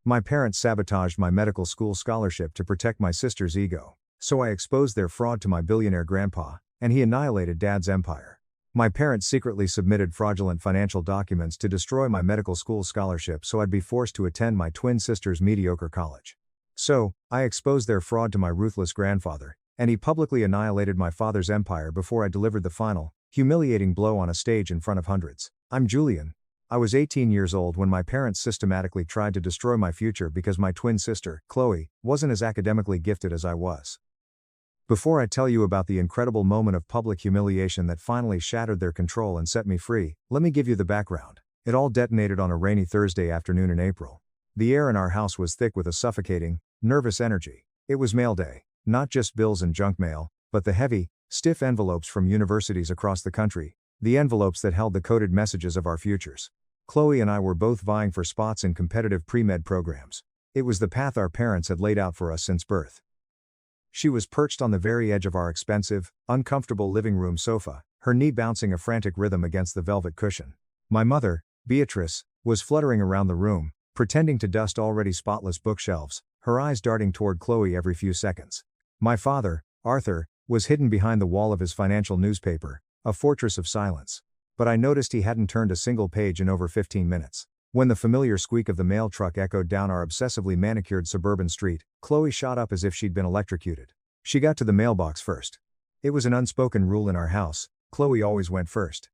My parents sabotaged my medical school scholarship to protect my sister's ego. So I exposed their fraud to my billionaire grandpa, and he annihilated Dad's empire. My parents secretly submitted fraudulent financial documents to destroy my medical school scholarship so I'd be forced to attend my twin sister's mediocre college. So, I exposed their fraud to my ruthless grandfather, and he publicly annihilated my father's empire before I delivered the final, humiliating blow on a stage in front of hundreds. I'm Julian. I was 18 years old when my parents systematically tried to destroy my future because my twin sister, Chloe, wasn't as academically gifted as I was. Before I tell you about the incredible moment of public humiliation that finally shattered their control and set me free, let me give you the background. It all detonated on a rainy Thursday afternoon in April. The air in our house was thick with a suffocating, nervous energy. It was mail day, not just bills and junk mail, but the heavy, stiff envelopes from universities across the country, the envelopes that held the coded messages of our futures. Chloe and I were both vying for spots in competitive pre-med programs. It was the path our parents had laid out for us since birth. She was perched on the very edge of our expensive, uncomfortable living room sofa, her knee bouncing a frantic rhythm against the velvet cushion. My mother, Beatrice, was fluttering around the room, pretending to dust already spotless bookshelves, her eyes darting toward Chloe every few seconds. My father, Arthur, was hidden behind the wall of his financial newspaper, a fortress of silence. But I noticed he hadn't turned a single page in over 15 minutes. When the familiar squeak of the mail truck echoed down our obsessively manicured suburban street, Chloe shot up as if she'd been electrocuted. She got to the mailbox first. It was an unspoken rule in our house, Chloe always went first.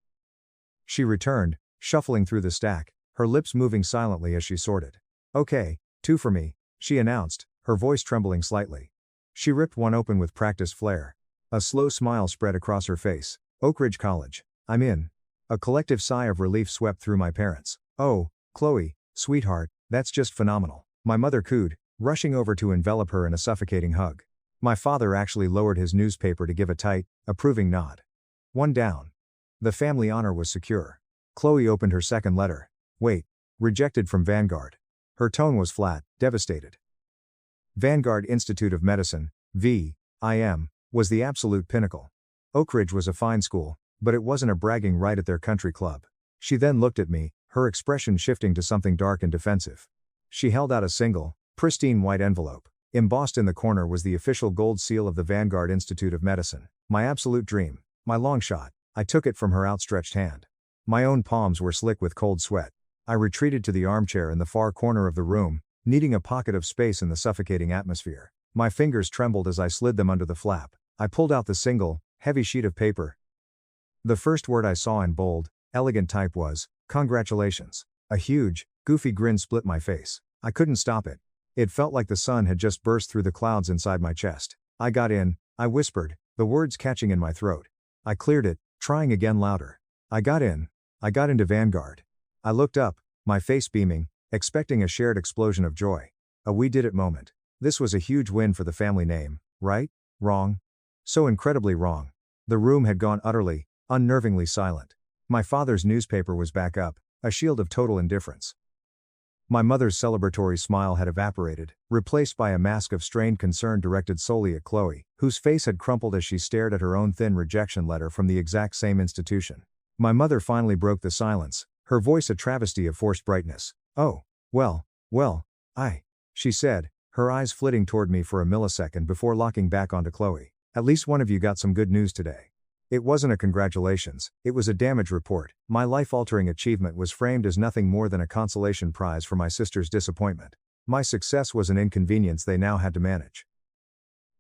She returned, shuffling through the stack, her lips moving silently as she sorted. "Okay, 2 for me," she announced, her voice trembling slightly. She ripped one open with practiced flair. A slow smile spread across her face. "Oak Ridge College. I'm in." A collective sigh of relief swept through my parents. "Oh, Chloe, sweetheart, that's just phenomenal," my mother cooed, rushing over to envelop her in a suffocating hug. My father actually lowered his newspaper to give a tight, approving nod. 1 down. The family honor was secure. Chloe opened her second letter. "Wait. Rejected from Vanguard." Her tone was flat, devastated. Vanguard Institute of Medicine, VIM, was the absolute pinnacle. Oak Ridge was a fine school, but it wasn't a bragging right at their country club. She then looked at me, her expression shifting to something dark and defensive. She held out a single, pristine white envelope. Embossed in the corner was the official gold seal of the Vanguard Institute of Medicine. My absolute dream, my long shot. I took it from her outstretched hand. My own palms were slick with cold sweat. I retreated to the armchair in the far corner of the room, needing a pocket of space in the suffocating atmosphere. My fingers trembled as I slid them under the flap. I pulled out the single, heavy sheet of paper. The first word I saw in bold, elegant type was, "Congratulations." A huge, goofy grin split my face. I couldn't stop it. It felt like the sun had just burst through the clouds inside my chest. "I got in," I whispered, the words catching in my throat. I cleared it, trying again louder. "I got in. I got into Vanguard." I looked up, my face beaming, expecting a shared explosion of joy. A "we did it" moment. This was a huge win for the family name, right? Wrong? So incredibly wrong. The room had gone utterly, unnervingly silent. My father's newspaper was back up, a shield of total indifference. My mother's celebratory smile had evaporated, replaced by a mask of strained concern directed solely at Chloe, whose face had crumpled as she stared at her own thin rejection letter from the exact same institution. My mother finally broke the silence, her voice a travesty of forced brightness. "Oh, well, she said, her eyes flitting toward me for a millisecond before locking back onto Chloe. "At least one of you got some good news today." It wasn't a congratulations, it was a damage report. My life-altering achievement was framed as nothing more than a consolation prize for my sister's disappointment. My success was an inconvenience they now had to manage.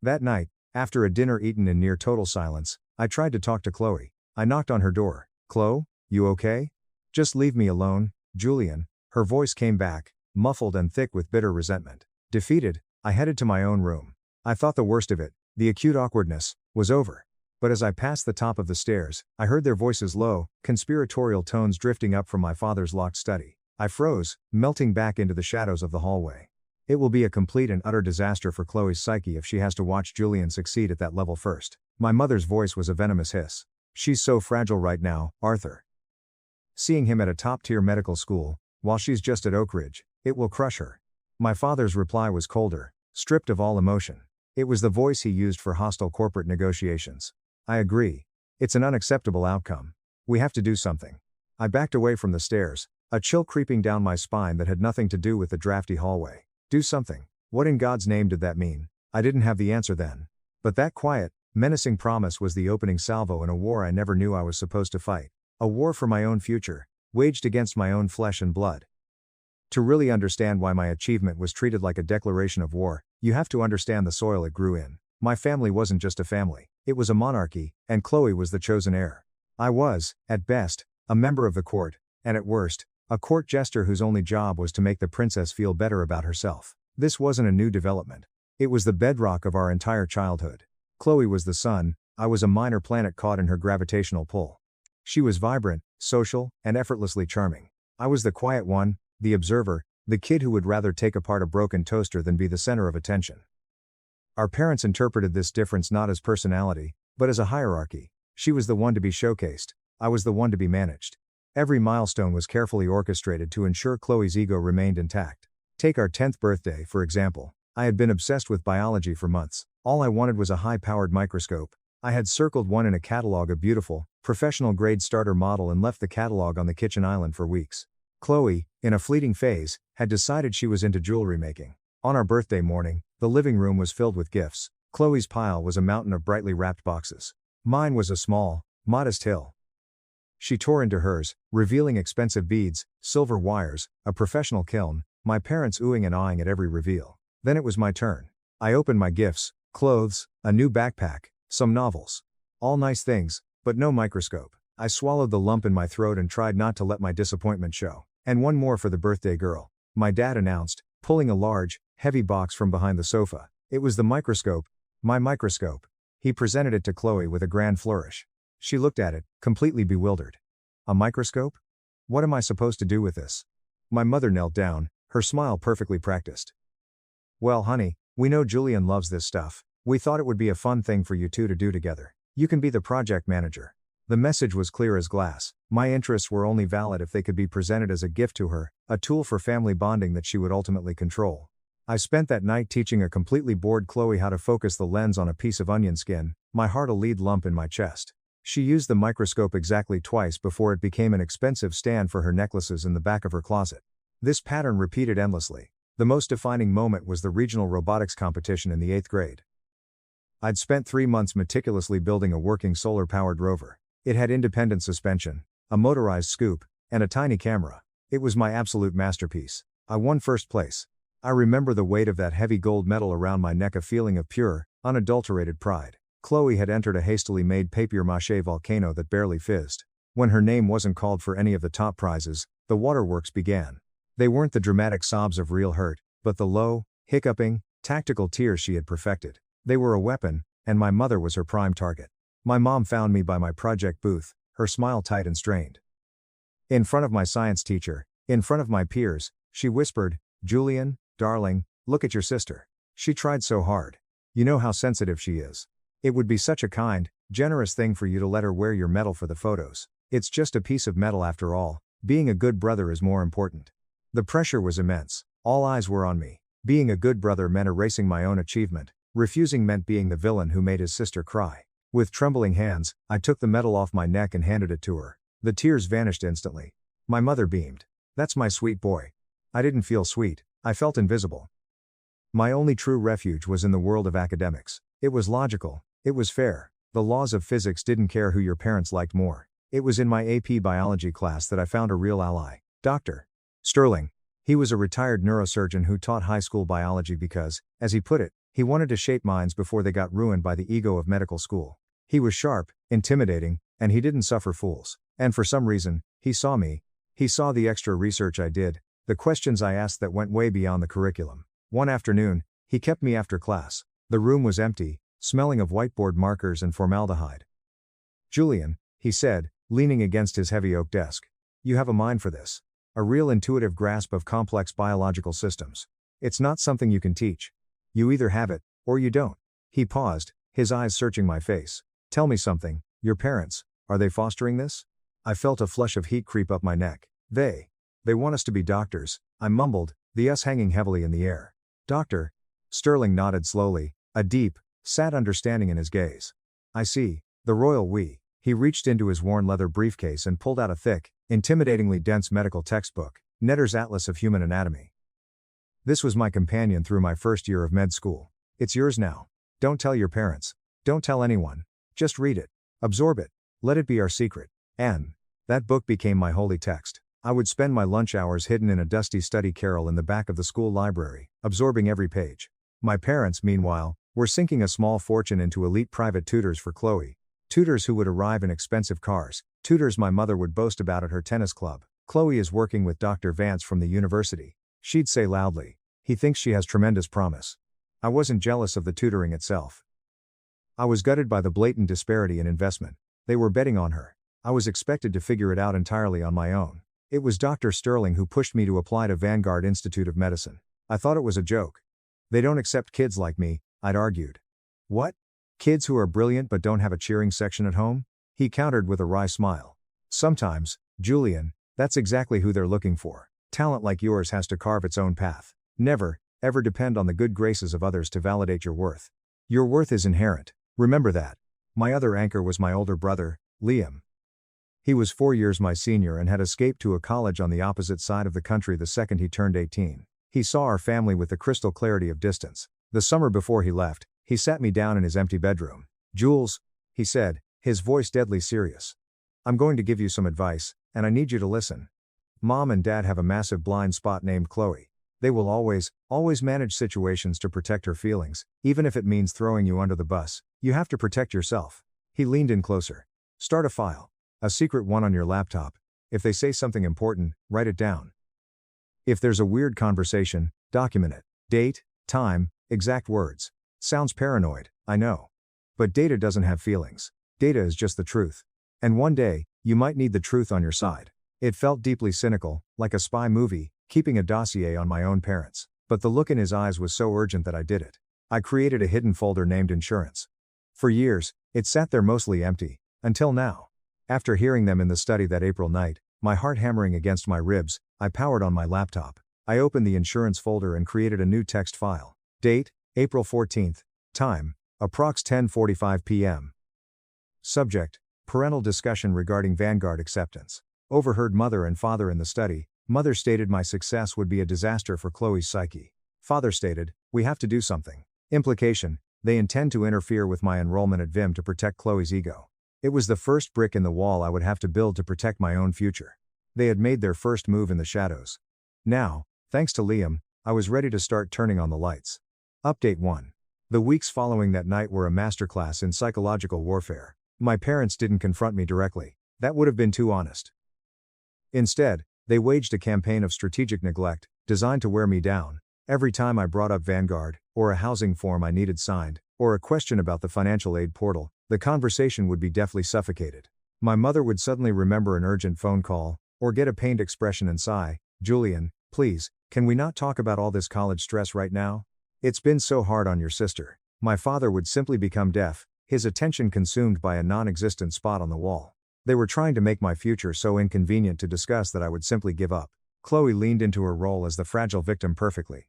That night, after a dinner eaten in near total silence, I tried to talk to Chloe. I knocked on her door. "Chloe, you okay?" "Just leave me alone, Julian." Her voice came back, muffled and thick with bitter resentment. Defeated, I headed to my own room. I thought the worst of it, the acute awkwardness, was over. But as I passed the top of the stairs, I heard their voices low, conspiratorial tones drifting up from my father's locked study. I froze, melting back into the shadows of the hallway. It will be a complete and utter disaster for Chloe's psyche if she has to watch Julian succeed at that level first. My mother's voice was a venomous hiss. "She's so fragile right now, Arthur. Seeing him at a top-tier medical school, while she's just at Oak Ridge, it will crush her." My father's reply was colder, stripped of all emotion. It was the voice he used for hostile corporate negotiations. "I agree. It's an unacceptable outcome. We have to do something." I backed away from the stairs, A chill creeping down my spine that had nothing to do with the drafty hallway. Do something. What in God's name did that mean? I didn't have the answer then. But that quiet, menacing promise was the opening salvo in a war I never knew I was supposed to fight. A war for my own future, waged against my own flesh and blood. To really understand why my achievement was treated like a declaration of war, you have to understand the soil it grew in. My family wasn't just a family, it was a monarchy, and Chloe was the chosen heir. I was, at best, a member of the court, and at worst, a court jester whose only job was to make the princess feel better about herself. This wasn't a new development. It was the bedrock of our entire childhood. Chloe was the sun, I was a minor planet caught in her gravitational pull. She was vibrant, social, and effortlessly charming. I was the quiet one, the observer, the kid who would rather take apart a broken toaster than be the center of attention. Our parents interpreted this difference not as personality, but as a hierarchy. She was the one to be showcased, I was the one to be managed. Every milestone was carefully orchestrated to ensure Chloe's ego remained intact. Take our 10th birthday, for example. I had been obsessed with biology for months. All I wanted was a high-powered microscope. I had circled one in a catalog, a beautiful, professional-grade starter model, and left the catalog on the kitchen island for weeks. Chloe, in a fleeting phase, had decided she was into jewelry making. On our birthday morning, the living room was filled with gifts. Chloe's pile was a mountain of brightly wrapped boxes. Mine was a small, modest hill. She tore into hers, revealing expensive beads, silver wires, a professional kiln, my parents oohing and aahing at every reveal. Then it was my turn. I opened my gifts, clothes, a new backpack, some novels. All nice things, but no microscope. I swallowed the lump in my throat and tried not to let my disappointment show. And one more for the birthday girl, my dad announced, pulling a large, heavy box from behind the sofa. It was the microscope, my microscope. He presented it to Chloe with a grand flourish. She looked at it, completely bewildered. A microscope? What am I supposed to do with this? My mother knelt down, her smile perfectly practiced. Well, honey, we know Julian loves this stuff. We thought it would be a fun thing for you two to do together. You can be the project manager. The message was clear as glass. My interests were only valid if they could be presented as a gift to her, a tool for family bonding that she would ultimately control. I spent that night teaching a completely bored Chloe how to focus the lens on a piece of onion skin, my heart a lead lump in my chest. She used the microscope exactly twice before it became an expensive stand for her necklaces in the back of her closet. This pattern repeated endlessly. The most defining moment was the regional robotics competition in the 8th grade. I'd spent 3 months meticulously building a working solar-powered rover. It had independent suspension, a motorized scoop, and a tiny camera. It was my absolute masterpiece. I won first place. I remember the weight of that heavy gold medal around my neck, a feeling of pure, unadulterated pride. Chloe had entered a hastily made papier-mâché volcano that barely fizzed. When her name wasn't called for any of the top prizes, the waterworks began. They weren't the dramatic sobs of real hurt, but the low, hiccuping, tactical tears she had perfected. They were a weapon, and my mother was her prime target. My mom found me by my project booth, her smile tight and strained. In front of my science teacher, in front of my peers, she whispered, "Julian, darling, look at your sister. She tried so hard. You know how sensitive she is. It would be such a kind, generous thing for you to let her wear your medal for the photos. It's just a piece of metal after all. Being a good brother is more important." The pressure was immense. All eyes were on me. Being a good brother meant erasing my own achievement. Refusing meant being the villain who made his sister cry. With trembling hands, I took the medal off my neck and handed it to her. The tears vanished instantly. My mother beamed. "That's my sweet boy." I didn't feel sweet, I felt invisible. My only true refuge was in the world of academics. It was logical, it was fair. The laws of physics didn't care who your parents liked more. It was in my AP biology class that I found a real ally, Dr. Sterling. He was a retired neurosurgeon who taught high school biology because, as he put it, he wanted to shape minds before they got ruined by the ego of medical school. He was sharp, intimidating, and he didn't suffer fools. And for some reason, he saw me. He saw the extra research I did, the questions I asked that went way beyond the curriculum. One afternoon, he kept me after class. The room was empty, smelling of whiteboard markers and formaldehyde. "Julian," he said, leaning against his heavy oak desk. "You have a mind for this. A real intuitive grasp of complex biological systems. It's not something you can teach. You either have it, or you don't." He paused, his eyes searching my face. "Tell me something, your parents, are they fostering this?" I felt a flush of heat creep up my neck. They want us to be doctors," I mumbled, the us hanging heavily in the air. "Doctor?" Sterling nodded slowly, a deep, sad understanding in his gaze. "I see, the royal we." He reached into his worn leather briefcase and pulled out a thick, Intimidatingly dense medical textbook, Netter's Atlas of Human Anatomy. This was my companion through my first year of med school. It's yours now. Don't tell your parents. Don't tell anyone. Just read it. Absorb it. Let it be our secret. And that book became my holy text. I would spend my lunch hours hidden in a dusty study carrel in the back of the school library, absorbing every page. My parents, meanwhile, were sinking a small fortune into elite private tutors for Chloe. Tutors who would arrive in expensive cars, tutors my mother would boast about at her tennis club. Chloe is working with Dr. Vance from the university. She'd say loudly, he thinks she has tremendous promise. I wasn't jealous of the tutoring itself. I was gutted by the blatant disparity in investment. They were betting on her. I was expected to figure it out entirely on my own. It was Dr. Sterling who pushed me to apply to Vanguard Institute of Medicine. I thought it was a joke. They don't accept kids like me, I'd argued. What? Kids who are brilliant but don't have a cheering section at home? He countered with a wry smile. Sometimes, Julian, that's exactly who they're looking for. Talent like yours has to carve its own path. Never, ever depend on the good graces of others to validate your worth. Your worth is inherent. Remember that. My other anchor was my older brother, Liam. He was 4 years my senior and had escaped to a college on the opposite side of the country the second he turned 18. He saw our family with the crystal clarity of distance. The summer before he left, he sat me down in his empty bedroom. Jules, he said, his voice deadly serious. I'm going to give you some advice, and I need you to listen. Mom and Dad have a massive blind spot named Chloe. They will always manage situations to protect her feelings, even if it means throwing you under the bus. You have to protect yourself. He leaned in closer. Start a file. A secret one on your laptop. If they say something important, write it down. If there's a weird conversation, document it. Date, time, exact words. Sounds paranoid, I know. But data doesn't have feelings. Data is just the truth. And one day, you might need the truth on your side. It felt deeply cynical, like a spy movie, keeping a dossier on my own parents. But the look in his eyes was so urgent that I did it. I created a hidden folder named Insurance. For years, it sat there mostly empty, until now. After hearing them in the study that April night, my heart hammering against my ribs, I powered on my laptop. I opened the insurance folder and created a new text file. Date, April 14th. Time, approx 10:45 p.m. Subject, parental discussion regarding Vanguard acceptance. Overheard mother and father in the study. Mother stated my success would be a disaster for Chloe's psyche. Father stated, we have to do something. Implication, they intend to interfere with my enrollment at VIM to protect Chloe's ego. It was the first brick in the wall I would have to build to protect my own future. They had made their first move in the shadows. Now, thanks to Liam, I was ready to start turning on the lights. Update 1. The weeks following that night were a masterclass in psychological warfare. My parents didn't confront me directly. That would have been too honest. Instead, they waged a campaign of strategic neglect, designed to wear me down. Every time I brought up Vanguard, or a housing form I needed signed, or a question about the financial aid portal, the conversation would be deftly suffocated. My mother would suddenly remember an urgent phone call, or get a pained expression and sigh, Julian, please, can we not talk about all this college stress right now? It's been so hard on your sister. My father would simply become deaf, his attention consumed by a non-existent spot on the wall. They were trying to make my future so inconvenient to discuss that I would simply give up. Chloe leaned into her role as the fragile victim perfectly.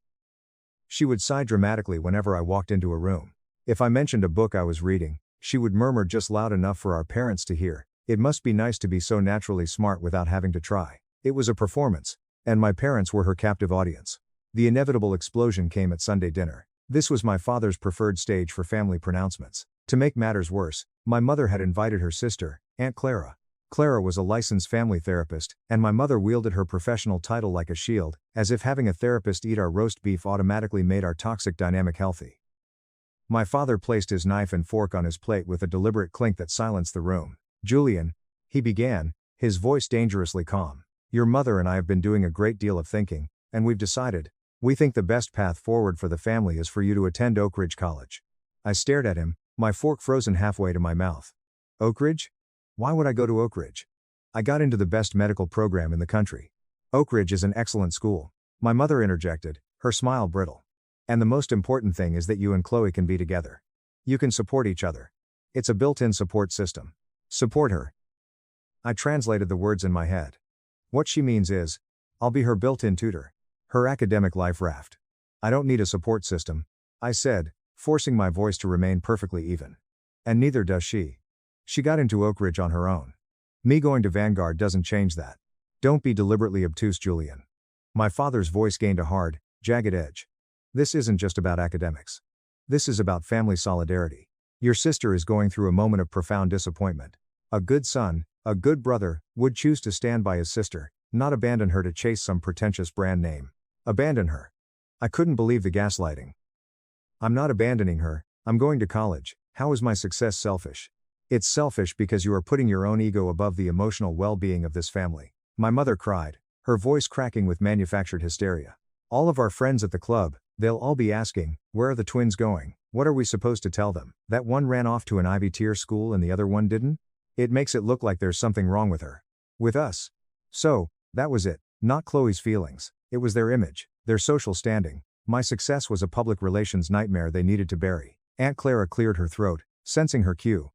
She would sigh dramatically whenever I walked into a room. If I mentioned a book I was reading, she would murmur just loud enough for our parents to hear, it must be nice to be so naturally smart without having to try. It was a performance, and my parents were her captive audience. The inevitable explosion came at Sunday dinner. This was my father's preferred stage for family pronouncements. To make matters worse, my mother had invited her sister, Aunt Clara. Clara was a licensed family therapist, and my mother wielded her professional title like a shield, as if having a therapist eat our roast beef automatically made our toxic dynamic healthy. My father placed his knife and fork on his plate with a deliberate clink that silenced the room. Julian, he began, his voice dangerously calm. Your mother and I have been doing a great deal of thinking, and we've decided, we think the best path forward for the family is for you to attend Oak Ridge College. I stared at him, my fork frozen halfway to my mouth. Oak Ridge? Why would I go to Oak Ridge? I got into the best medical program in the country. Oak Ridge is an excellent school. My mother interjected, her smile brittle. And the most important thing is that you and Chloe can be together. You can support each other. It's a built-in support system. Support her. I translated the words in my head. What she means is, I'll be her built-in tutor. Her academic life raft. I don't need a support system, I said, forcing my voice to remain perfectly even. And neither does she. She got into Oak Ridge on her own. Me going to Vanguard doesn't change that. Don't be deliberately obtuse, Julian. My father's voice gained a hard, jagged edge. This isn't just about academics. This is about family solidarity. Your sister is going through a moment of profound disappointment. A good son, a good brother, would choose to stand by his sister, not abandon her to chase some pretentious brand name. Abandon her. I couldn't believe the gaslighting. I'm not abandoning her, I'm going to college. How is my success selfish? It's selfish because you are putting your own ego above the emotional well-being of this family. My mother cried, her voice cracking with manufactured hysteria. All of our friends at the club, they'll all be asking, where are the twins going? What are we supposed to tell them? That one ran off to an Ivy Tier school and the other one didn't? It makes it look like there's something wrong with her. With us. So, that was it. Not Chloe's feelings. It was their image, their social standing. My success was a public relations nightmare they needed to bury. Aunt Clara cleared her throat, sensing her cue.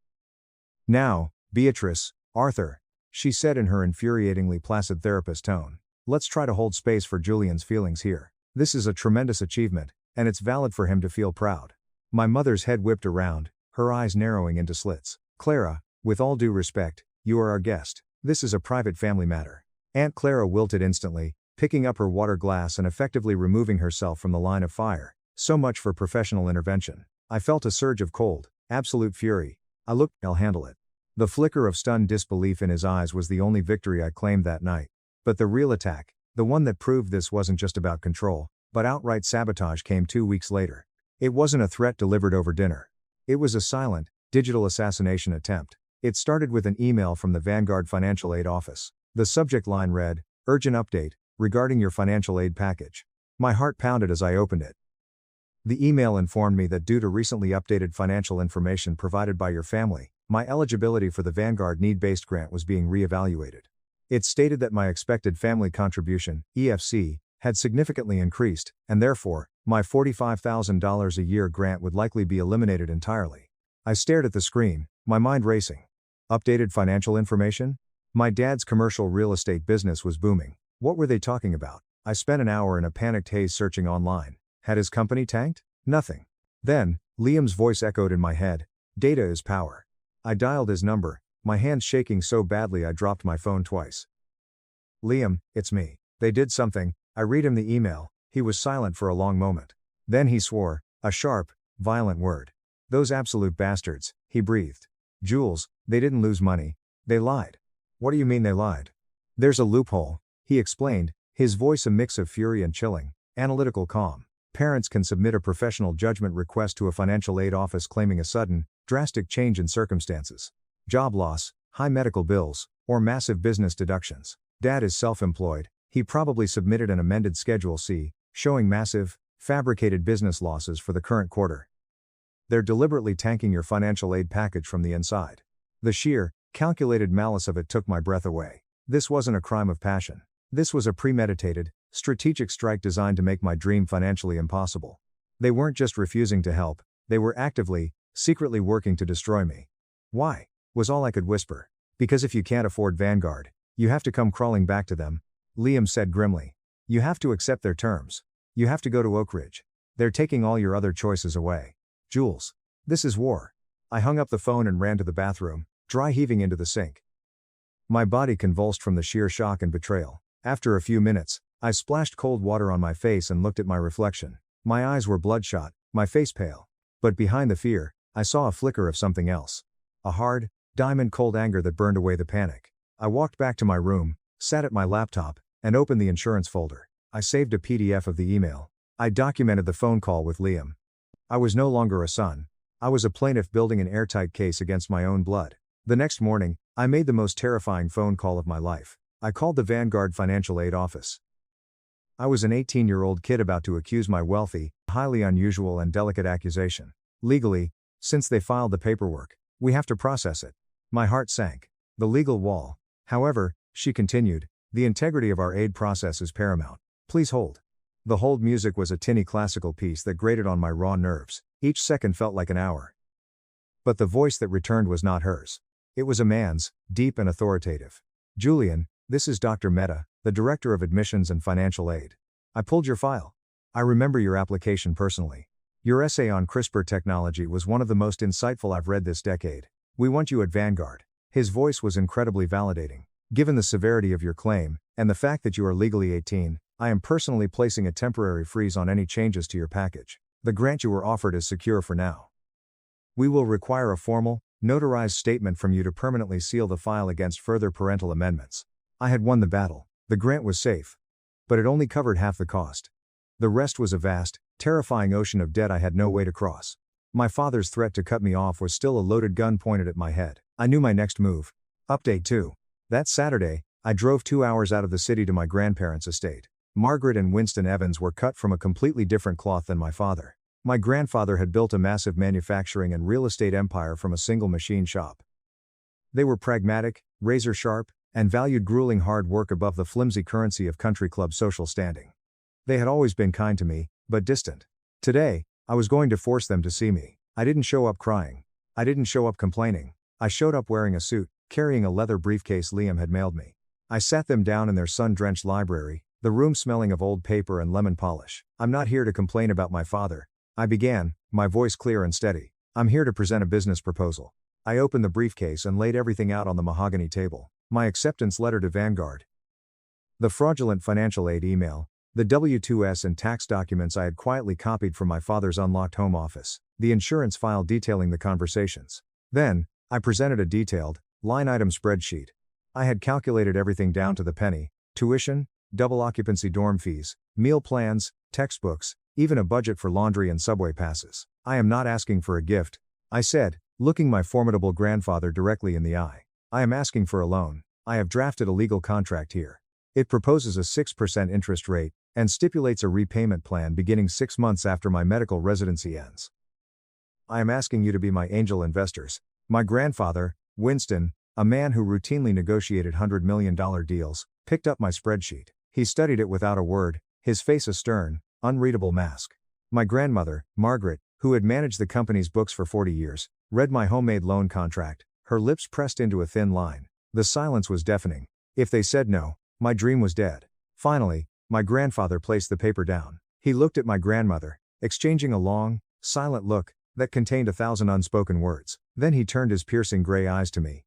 Now, Beatrice, Arthur, she said in her infuriatingly placid therapist tone. Let's try to hold space for Julian's feelings here. This is a tremendous achievement, and it's valid for him to feel proud. My mother's head whipped around, her eyes narrowing into slits. Clara, with all due respect, you are our guest. This is a private family matter. Aunt Clara wilted instantly, picking up her water glass and effectively removing herself from the line of fire. So much for professional intervention. I felt a surge of cold, absolute fury. I looked, I'll handle it. The flicker of stunned disbelief in his eyes was the only victory I claimed that night. But the real attack, the one that proved this wasn't just about control, but outright sabotage, came 2 weeks later. It wasn't a threat delivered over dinner. It was a silent, digital assassination attempt. It started with an email from the Vanguard Financial Aid Office. The subject line read, "Urgent update, regarding your financial aid package." My heart pounded as I opened it. The email informed me that due to recently updated financial information provided by your family, my eligibility for the Vanguard Need-Based Grant was being re-evaluated. It stated that my expected family contribution, EFC, had significantly increased, and therefore, my $45,000 a year grant would likely be eliminated entirely. I stared at the screen, my mind racing. Updated financial information? My dad's commercial real estate business was booming. What were they talking about? I spent an hour in a panicked haze searching online. Had his company tanked? Nothing. Then, Liam's voice echoed in my head. Data is power. I dialed his number, my hands shaking so badly I dropped my phone twice. Liam, it's me. They did something. I read him the email. He was silent for a long moment. Then he swore, a sharp, violent word. Those absolute bastards, he breathed. Jules, they didn't lose money. They lied. What do you mean they lied? There's a loophole, he explained, his voice a mix of fury and chilling, analytical calm. Parents can submit a professional judgment request to a financial aid office claiming a sudden, drastic change in circumstances. Job loss, high medical bills, or massive business deductions. Dad is self-employed, he probably submitted an amended Schedule C, showing massive, fabricated business losses for the current quarter. They're deliberately tanking your financial aid package from the inside. The sheer, calculated malice of it took my breath away. This wasn't a crime of passion. This was a premeditated, strategic strike designed to make my dream financially impossible. They weren't just refusing to help, they were actively, secretly working to destroy me. Why? Was all I could whisper. Because if you can't afford Vanguard, you have to come crawling back to them, Liam said grimly. You have to accept their terms. You have to go to Oak Ridge. They're taking all your other choices away. Jules. This is war. I hung up the phone and ran to the bathroom, dry heaving into the sink. My body convulsed from the sheer shock and betrayal. After a few minutes, I splashed cold water on my face and looked at my reflection. My eyes were bloodshot, my face pale. But behind the fear, I saw a flicker of something else. A hard, diamond-cold anger that burned away the panic. I walked back to my room, sat at my laptop, and opened the insurance folder. I saved a PDF of the email. I documented the phone call with Liam. I was no longer a son. I was a plaintiff building an airtight case against my own blood. The next morning, I made the most terrifying phone call of my life. I called the Vanguard Financial Aid Office. I was an 18-year-old kid about to accuse my wealthy, highly unusual and delicate accusation. Legally, since they filed the paperwork, we have to process it. My heart sank. The legal wall. However, she continued, the integrity of our aid process is paramount. Please hold. The hold music was a tinny classical piece that grated on my raw nerves. Each second felt like an hour. But the voice that returned was not hers. It was a man's, deep and authoritative. Julian, this is Dr. Mehta, the Director of Admissions and Financial Aid. I pulled your file. I remember your application personally. Your essay on CRISPR technology was one of the most insightful I've read this decade. We want you at Vanguard. His voice was incredibly validating. Given the severity of your claim, and the fact that you are legally 18, I am personally placing a temporary freeze on any changes to your package. The grant you were offered is secure for now. We will require a formal, notarized statement from you to permanently seal the file against further parental amendments. I had won the battle. The grant was safe. But it only covered half the cost. The rest was a vast, terrifying ocean of debt I had no way to cross. My father's threat to cut me off was still a loaded gun pointed at my head. I knew my next move. Update 2. That Saturday, I drove 2 hours out of the city to my grandparents' estate. Margaret and Winston Evans were cut from a completely different cloth than my father. My grandfather had built a massive manufacturing and real estate empire from a single machine shop. They were pragmatic, razor-sharp, and valued grueling hard work above the flimsy currency of country club social standing. They had always been kind to me, but distant. Today, I was going to force them to see me. I didn't show up crying. I didn't show up complaining. I showed up wearing a suit, carrying a leather briefcase Liam had mailed me. I sat them down in their sun-drenched library, the room smelling of old paper and lemon polish. I'm not here to complain about my father, I began, my voice clear and steady. I'm here to present a business proposal. I opened the briefcase and laid everything out on the mahogany table. My acceptance letter to Vanguard, the fraudulent financial aid email, the W-2s and tax documents I had quietly copied from my father's unlocked home office, the insurance file detailing the conversations. Then, I presented a detailed, line-item spreadsheet. I had calculated everything down to the penny: tuition, double occupancy dorm fees, meal plans, textbooks, even a budget for laundry and subway passes. I am not asking for a gift, I said, looking my formidable grandfather directly in the eye. I am asking for a loan. I have drafted a legal contract here. It proposes a 6% interest rate, and stipulates a repayment plan beginning 6 months after my medical residency ends. I am asking you to be my angel investors. My grandfather, Winston, a man who routinely negotiated $100 million deals, picked up my spreadsheet. He studied it without a word, his face a stern, unreadable mask. My grandmother, Margaret, who had managed the company's books for 40 years, read my homemade loan contract, her lips pressed into a thin line. The silence was deafening. If they said no, my dream was dead. Finally, my grandfather placed the paper down. He looked at my grandmother, exchanging a long, silent look that contained 1,000 unspoken words. Then he turned his piercing gray eyes to me.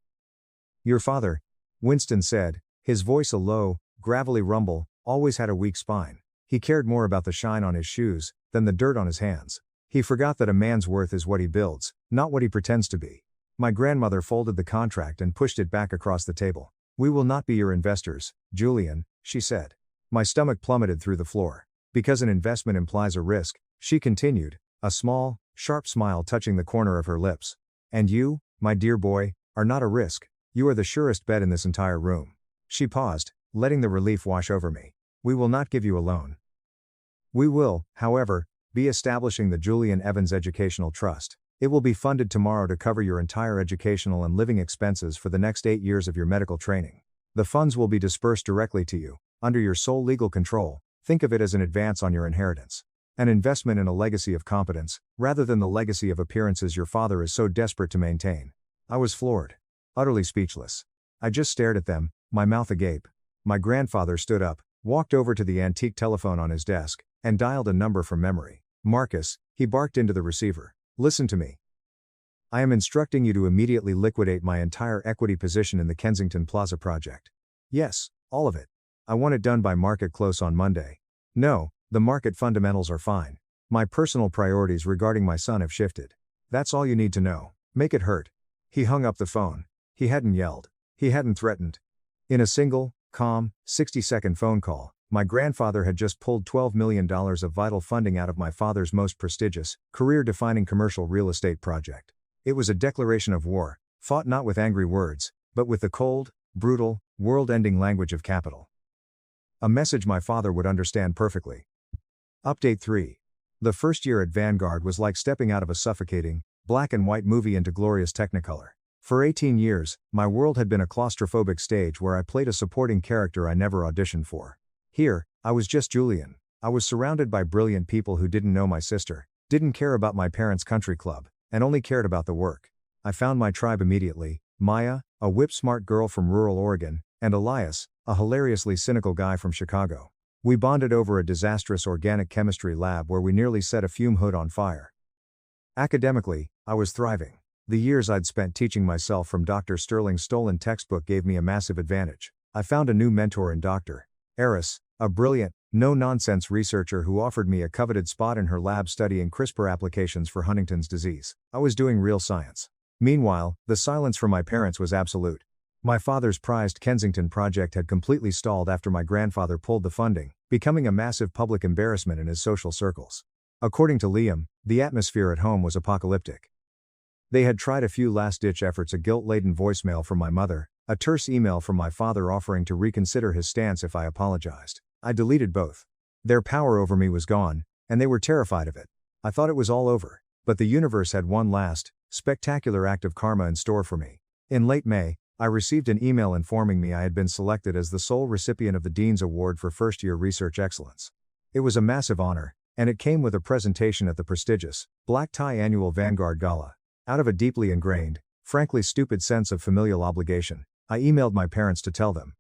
Your father, Winston said, his voice a low, gravelly rumble, always had a weak spine. He cared more about the shine on his shoes than the dirt on his hands. He forgot that a man's worth is what he builds, not what he pretends to be. My grandmother folded the contract and pushed it back across the table. We will not be your investors, Julian, she said. My stomach plummeted through the floor. Because an investment implies a risk, she continued, a small, sharp smile touching the corner of her lips. And you, my dear boy, are not a risk. You are the surest bet in this entire room. She paused, letting the relief wash over me. We will not give you a loan. We will, however, be establishing the Julian Evans Educational Trust. It will be funded tomorrow to cover your entire educational and living expenses for the next 8 years of your medical training. The funds will be dispersed directly to you, under your sole legal control. Think of it as an advance on your inheritance. An investment in a legacy of competence, rather than the legacy of appearances your father is so desperate to maintain. I was floored. Utterly speechless. I just stared at them, my mouth agape. My grandfather stood up, walked over to the antique telephone on his desk, and dialed a number from memory. Marcus, he barked into the receiver. Listen to me. I am instructing you to immediately liquidate my entire equity position in the Kensington Plaza project. Yes, all of it. I want it done by market close on Monday. No, the market fundamentals are fine. My personal priorities regarding my son have shifted. That's all you need to know. Make it hurt. He hung up the phone. He hadn't yelled. He hadn't threatened. In a single, calm, 60-second phone call, my grandfather had just pulled $12 million of vital funding out of my father's most prestigious, career-defining commercial real estate project. It was a declaration of war, fought not with angry words, but with the cold, brutal, world-ending language of capital. A message my father would understand perfectly. Update 3. The first year at Vanguard was like stepping out of a suffocating, black and white movie into glorious technicolor. For 18 years, my world had been a claustrophobic stage where I played a supporting character I never auditioned for. Here, I was just Julian. I was surrounded by brilliant people who didn't know my sister, didn't care about my parents' country club, and only cared about the work. I found my tribe immediately: Maya, a whip-smart girl from rural Oregon, and Elias, a hilariously cynical guy from Chicago. We bonded over a disastrous organic chemistry lab where we nearly set a fume hood on fire. Academically, I was thriving. The years I'd spent teaching myself from Dr. Sterling's stolen textbook gave me a massive advantage. I found a new mentor in Dr. Eris, a brilliant, no-nonsense researcher who offered me a coveted spot in her lab studying CRISPR applications for Huntington's disease. I was doing real science. Meanwhile, the silence from my parents was absolute. My father's prized Kensington project had completely stalled after my grandfather pulled the funding, becoming a massive public embarrassment in his social circles. According to Liam, the atmosphere at home was apocalyptic. They had tried a few last-ditch efforts, a guilt-laden voicemail from my mother, a terse email from my father offering to reconsider his stance if I apologized. I deleted both. Their power over me was gone, and they were terrified of it. I thought it was all over, but the universe had one last, spectacular act of karma in store for me. In late May, I received an email informing me I had been selected as the sole recipient of the Dean's Award for First-Year Research Excellence. It was a massive honor, and it came with a presentation at the prestigious, black-tie annual Vanguard Gala. Out of a deeply ingrained, frankly stupid sense of familial obligation, I emailed my parents to tell them.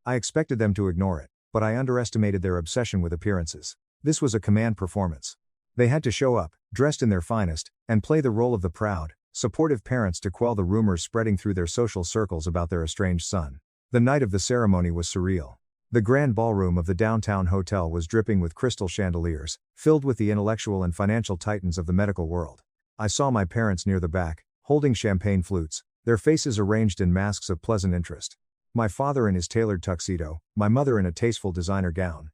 I expected them to ignore it, but I underestimated their obsession with appearances. This was a command performance. They had to show up, dressed in their finest, and play the role of the proud, supportive parents to quell the rumors spreading through their social circles about their estranged son. The night of the ceremony was surreal. The grand ballroom of the downtown hotel was dripping with crystal chandeliers, filled with the intellectual and financial titans of the medical world. I saw my parents near the back, holding champagne flutes, their faces arranged in masks of pleasant interest. My father in his tailored tuxedo, my mother in a tasteful designer gown.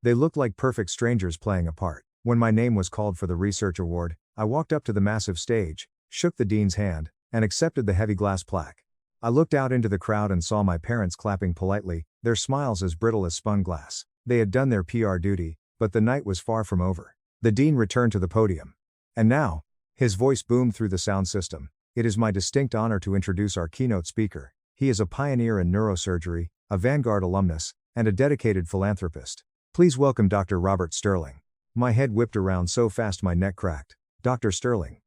They looked like perfect strangers playing a part. When my name was called for the research award, I walked up to the massive stage, shook the dean's hand, and accepted the heavy glass plaque. I looked out into the crowd and saw my parents clapping politely, their smiles as brittle as spun glass. They had done their PR duty, but the night was far from over. The dean returned to the podium. And now, his voice boomed through the sound system. It is my distinct honor to introduce our keynote speaker. He is a pioneer in neurosurgery, a Vanguard alumnus, and a dedicated philanthropist. Please welcome Dr. Robert Sterling. My head whipped around so fast my neck cracked. Dr. Sterling.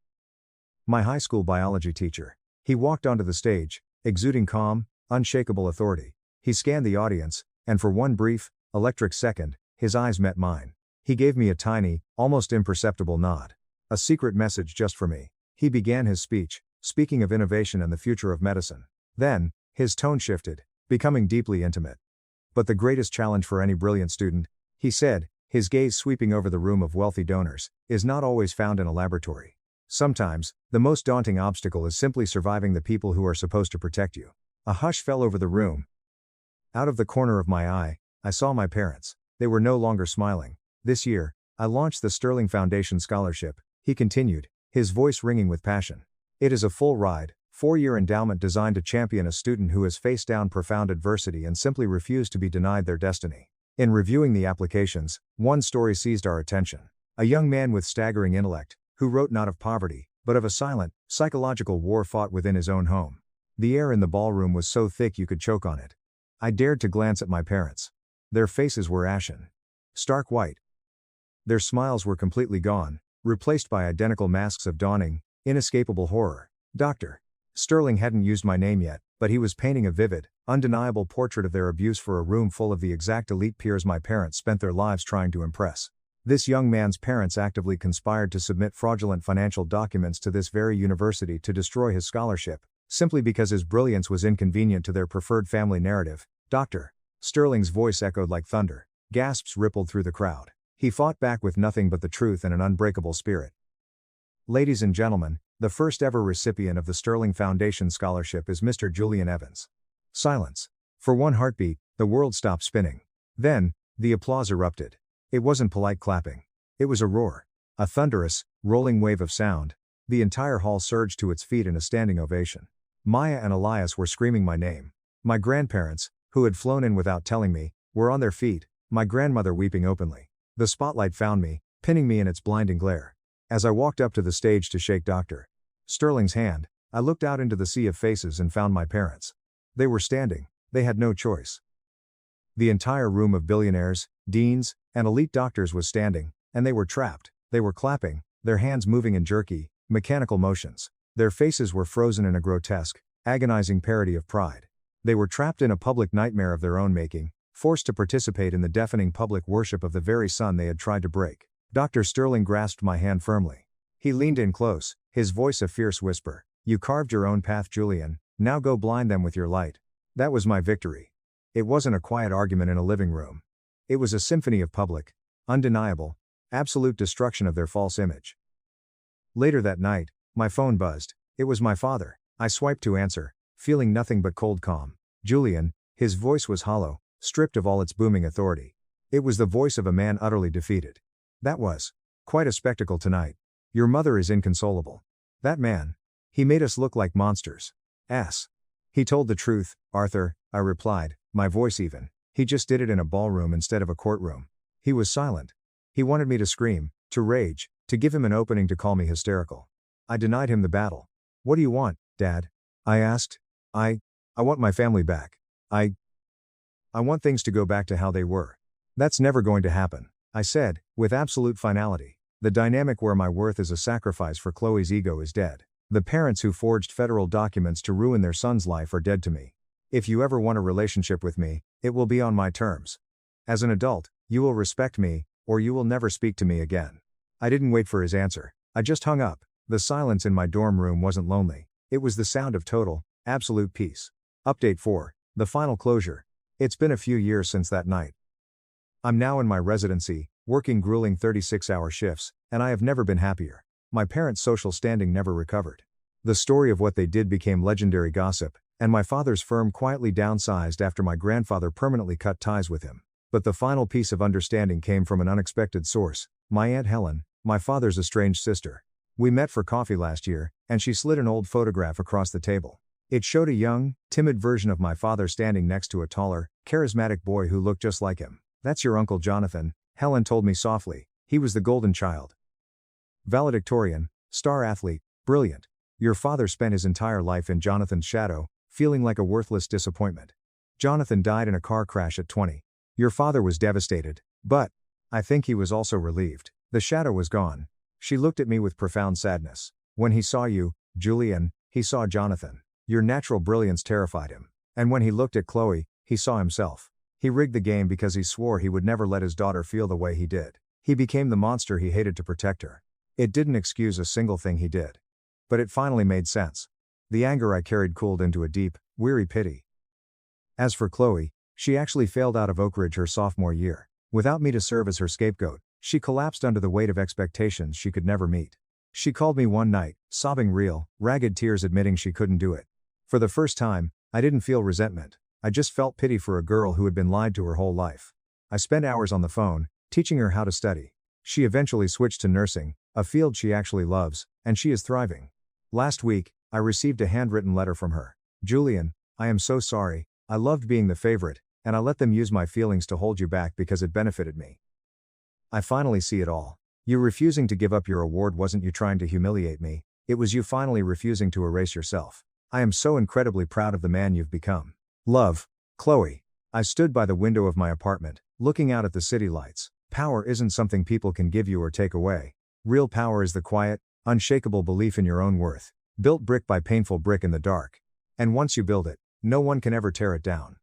My high school biology teacher. He walked onto the stage, exuding calm, unshakable authority. He scanned the audience, and for one brief, electric second, his eyes met mine. He gave me a tiny, almost imperceptible nod. A secret message just for me. He began his speech, speaking of innovation and the future of medicine. Then, his tone shifted, becoming deeply intimate. But the greatest challenge for any brilliant student, he said, his gaze sweeping over the room of wealthy donors, is not always found in a laboratory. Sometimes, the most daunting obstacle is simply surviving the people who are supposed to protect you. A hush fell over the room. Out of the corner of my eye, I saw my parents. They were no longer smiling. This year, I launched the Sterling Foundation Scholarship, he continued, his voice ringing with passion. It is a full ride, 4-year endowment designed to champion a student who has faced down profound adversity and simply refused to be denied their destiny. In reviewing the applications, one story seized our attention. A young man with staggering intellect, who wrote not of poverty, but of a silent, psychological war fought within his own home. The air in the ballroom was so thick you could choke on it. I dared to glance at my parents. Their faces were ashen. Stark white. Their smiles were completely gone, replaced by identical masks of dawning, inescapable horror. Dr. Sterling hadn't used my name yet, but he was painting a vivid, undeniable portrait of their abuse for a room full of the exact elite peers my parents spent their lives trying to impress. This young man's parents actively conspired to submit fraudulent financial documents to this very university to destroy his scholarship, simply because his brilliance was inconvenient to their preferred family narrative. Dr. Sterling's voice echoed like thunder. Gasps rippled through the crowd. He fought back with nothing but the truth and an unbreakable spirit. Ladies and gentlemen, the first ever recipient of the Sterling Foundation Scholarship is Mr. Julian Evans. Silence. For one heartbeat, the world stopped spinning. Then, the applause erupted. It wasn't polite clapping. It was a roar. A thunderous, rolling wave of sound. The entire hall surged to its feet in a standing ovation. Maya and Elias were screaming my name. My grandparents, who had flown in without telling me, were on their feet, my grandmother weeping openly. The spotlight found me, pinning me in its blinding glare. As I walked up to the stage to shake Dr. Sterling's hand, I looked out into the sea of faces and found my parents. They were standing, they had no choice. The entire room of billionaires, deans, and elite doctors was standing, and they were trapped. They were clapping, their hands moving in jerky, mechanical motions. Their faces were frozen in a grotesque, agonizing parody of pride. They were trapped in a public nightmare of their own making, forced to participate in the deafening public worship of the very sun they had tried to break. Dr. Sterling grasped my hand firmly. He leaned in close, his voice a fierce whisper. You carved your own path, Julian, now go blind them with your light. That was my victory. It wasn't a quiet argument in a living room. It was a symphony of public, undeniable, absolute destruction of their false image. Later that night, my phone buzzed. It was my father. I swiped to answer, feeling nothing but cold calm. Julian, his voice was hollow, stripped of all its booming authority. It was the voice of a man utterly defeated. That was quite a spectacle tonight. Your mother is inconsolable. That man. He made us look like monsters. He told the truth, Arthur, I replied, my voice even. He just did it in a ballroom instead of a courtroom. He was silent. He wanted me to scream, to rage, to give him an opening to call me hysterical. I denied him the battle. What do you want, Dad? I asked. I want my family back. I want things to go back to how they were. That's never going to happen, I said, with absolute finality. The dynamic where my worth is a sacrifice for Chloe's ego is dead. The parents who forged federal documents to ruin their son's life are dead to me. If you ever want a relationship with me, it will be on my terms. As an adult, you will respect me, or you will never speak to me again. I didn't wait for his answer. I just hung up. The silence in my dorm room wasn't lonely. It was the sound of total, absolute peace. Update 4. The final closure. It's been a few years since that night. I'm now in my residency, working grueling 36-hour shifts, and I have never been happier. My parents' social standing never recovered. The story of what they did became legendary gossip, and my father's firm quietly downsized after my grandfather permanently cut ties with him. But the final piece of understanding came from an unexpected source, my Aunt Helen, my father's estranged sister. We met for coffee last year, and she slid an old photograph across the table. It showed a young, timid version of my father standing next to a taller, charismatic boy who looked just like him. That's your Uncle Jonathan, Helen told me softly. He was the golden child. Valedictorian, star athlete, brilliant. Your father spent his entire life in Jonathan's shadow, feeling like a worthless disappointment. Jonathan died in a car crash at 20. Your father was devastated, but I think he was also relieved. The shadow was gone. She looked at me with profound sadness. When he saw you, Julian, he saw Jonathan. Your natural brilliance terrified him. And when he looked at Chloe, he saw himself. He rigged the game because he swore he would never let his daughter feel the way he did. He became the monster he hated to protect her. It didn't excuse a single thing he did. But it finally made sense. The anger I carried cooled into a deep, weary pity. As for Chloe, she actually failed out of Oak Ridge her sophomore year. Without me to serve as her scapegoat, she collapsed under the weight of expectations she could never meet. She called me one night, sobbing real, ragged tears admitting she couldn't do it. For the first time, I didn't feel resentment. I just felt pity for a girl who had been lied to her whole life. I spent hours on the phone, teaching her how to study. She eventually switched to nursing, a field she actually loves, and she is thriving. Last week, I received a handwritten letter from her. Julian, I am so sorry. I loved being the favorite, and I let them use my feelings to hold you back because it benefited me. I finally see it all. You refusing to give up your award wasn't you trying to humiliate me, it was you finally refusing to erase yourself. I am so incredibly proud of the man you've become. Love, Chloe. I stood by the window of my apartment, looking out at the city lights. Power isn't something people can give you or take away. Real power is the quiet, unshakable belief in your own worth, built brick by painful brick in the dark. And once you build it, no one can ever tear it down.